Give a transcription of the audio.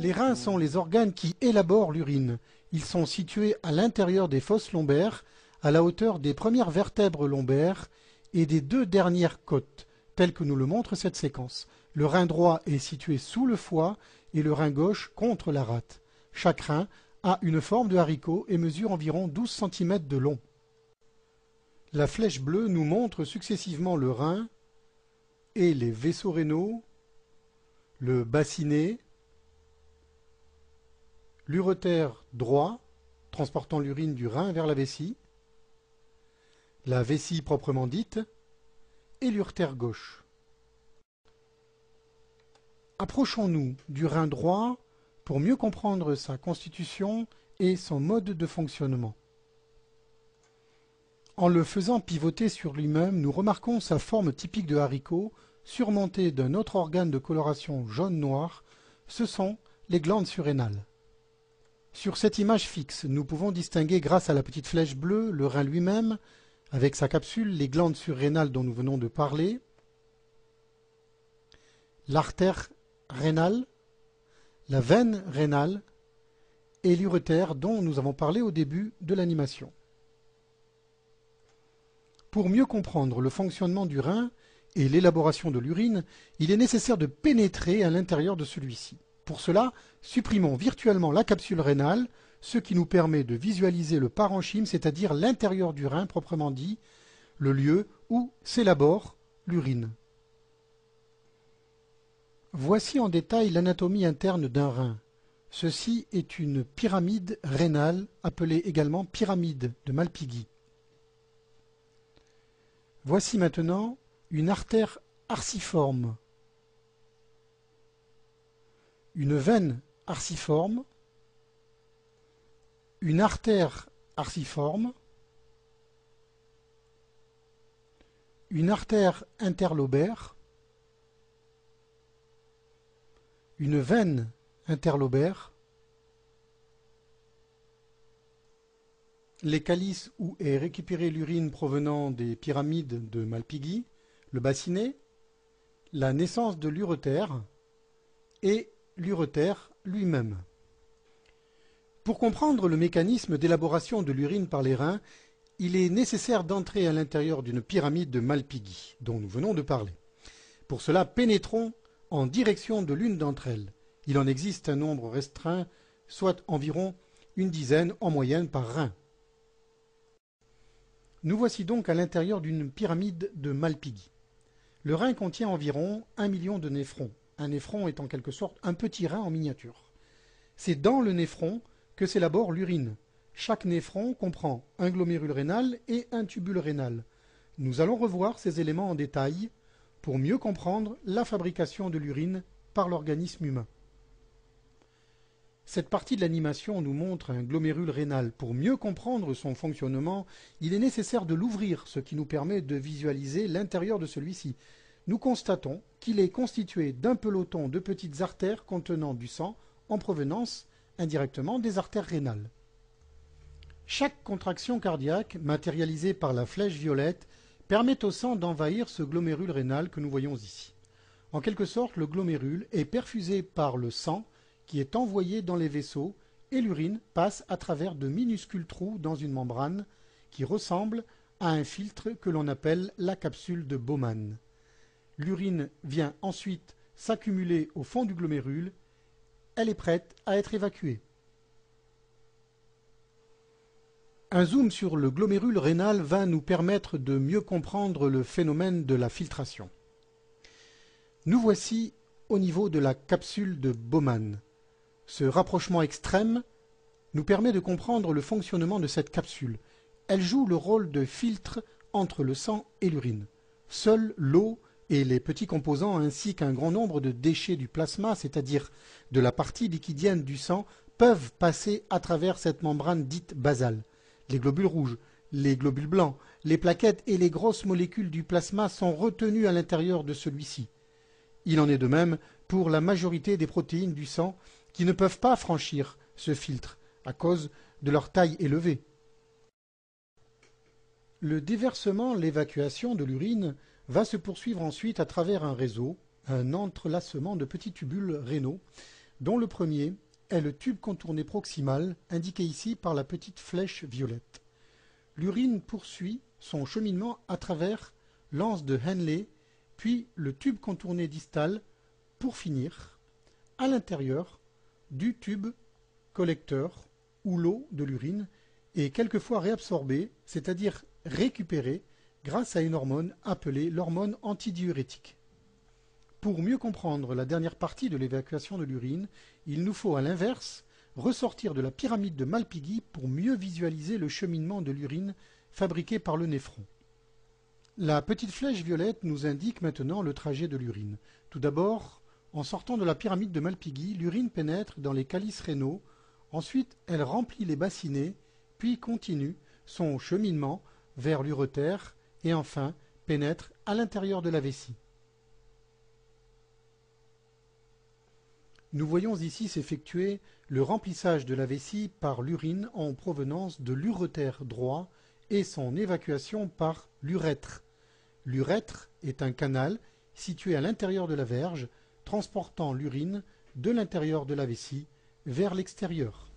Les reins sont les organes qui élaborent l'urine. Ils sont situés à l'intérieur des fosses lombaires, à la hauteur des premières vertèbres lombaires et des deux dernières côtes, tel que nous le montre cette séquence. Le rein droit est situé sous le foie et le rein gauche contre la rate. Chaque rein a une forme de haricot et mesure environ 12 cm de long. La flèche bleue nous montre successivement le rein et les vaisseaux rénaux, le bassinet, l'urétère droit, transportant l'urine du rein vers la vessie, la vessie proprement dite, et l'urétère gauche. Approchons-nous du rein droit pour mieux comprendre sa constitution et son mode de fonctionnement. En le faisant pivoter sur lui-même, nous remarquons sa forme typique de haricot, surmontée d'un autre organe de coloration jaune-noir, ce sont les glandes surrénales. Sur cette image fixe, nous pouvons distinguer grâce à la petite flèche bleue le rein lui-même, avec sa capsule, les glandes surrénales dont nous venons de parler, l'artère rénale, la veine rénale et l'urétère dont nous avons parlé au début de l'animation. Pour mieux comprendre le fonctionnement du rein et l'élaboration de l'urine, il est nécessaire de pénétrer à l'intérieur de celui-ci. Pour cela, supprimons virtuellement la capsule rénale, ce qui nous permet de visualiser le parenchyme, c'est-à-dire l'intérieur du rein proprement dit, le lieu où s'élabore l'urine. Voici en détail l'anatomie interne d'un rein. Ceci est une pyramide rénale, appelée également pyramide de Malpighi. Voici maintenant une artère arciforme, une veine arciforme, une artère arciforme, une artère interlobaire, une veine interlobaire, les calices où est récupérée l'urine provenant des pyramides de Malpighi, le bassinet, la naissance de l'urétère et l'urétère lui-même. Pour comprendre le mécanisme d'élaboration de l'urine par les reins, il est nécessaire d'entrer à l'intérieur d'une pyramide de Malpighi, dont nous venons de parler. Pour cela, pénétrons en direction de l'une d'entre elles. Il en existe un nombre restreint, soit environ une dizaine en moyenne par rein. Nous voici donc à l'intérieur d'une pyramide de Malpighi. Le rein contient environ 1 million de néphrons. Un néphron est en quelque sorte un petit rein en miniature. C'est dans le néphron que s'élabore l'urine. Chaque néphron comprend un glomérule rénal et un tubule rénal. Nous allons revoir ces éléments en détail pour mieux comprendre la fabrication de l'urine par l'organisme humain. Cette partie de l'animation nous montre un glomérule rénal. Pour mieux comprendre son fonctionnement, il est nécessaire de l'ouvrir, ce qui nous permet de visualiser l'intérieur de celui-ci. Nous constatons qu'il est constitué d'un peloton de petites artères contenant du sang en provenance indirectement des artères rénales. Chaque contraction cardiaque, matérialisée par la flèche violette, permet au sang d'envahir ce glomérule rénal que nous voyons ici. En quelque sorte, le glomérule est perfusé par le sang qui est envoyé dans les vaisseaux et l'urine passe à travers de minuscules trous dans une membrane qui ressemble à un filtre que l'on appelle la capsule de Bowman. L'urine vient ensuite s'accumuler au fond du glomérule. Elle est prête à être évacuée. Un zoom sur le glomérule rénal va nous permettre de mieux comprendre le phénomène de la filtration. Nous voici au niveau de la capsule de Bowman. Ce rapprochement extrême nous permet de comprendre le fonctionnement de cette capsule. Elle joue le rôle de filtre entre le sang et l'urine. Seule l'eau et les petits composants ainsi qu'un grand nombre de déchets du plasma, c'est-à-dire de la partie liquidienne du sang, peuvent passer à travers cette membrane dite basale. Les globules rouges, les globules blancs, les plaquettes et les grosses molécules du plasma sont retenues à l'intérieur de celui-ci. Il en est de même pour la majorité des protéines du sang qui ne peuvent pas franchir ce filtre à cause de leur taille élevée. Le déversement, l'évacuation de l'urine va se poursuivre ensuite à travers un réseau, un entrelacement de petits tubules rénaux dont le premier est le tube contourné proximal, indiqué ici par la petite flèche violette. L'urine poursuit son cheminement à travers l'anse de Henle, puis le tube contourné distal, pour finir à l'intérieur du tube collecteur où l'eau de l'urine est quelquefois réabsorbée, c'est-à-dire récupérée, grâce à une hormone appelée l'hormone antidiurétique. Pour mieux comprendre la dernière partie de l'évacuation de l'urine, il nous faut à l'inverse ressortir de la pyramide de Malpighi pour mieux visualiser le cheminement de l'urine fabriqué par le néphron. La petite flèche violette nous indique maintenant le trajet de l'urine. Tout d'abord, en sortant de la pyramide de Malpighi, l'urine pénètre dans les calices rénaux, ensuite elle remplit les bassinées, puis continue son cheminement vers l'uretère et enfin pénètre à l'intérieur de la vessie. Nous voyons ici s'effectuer le remplissage de la vessie par l'urine en provenance de l'uretère droit et son évacuation par l'urètre. L'urètre est un canal situé à l'intérieur de la verge, transportant l'urine de l'intérieur de la vessie vers l'extérieur.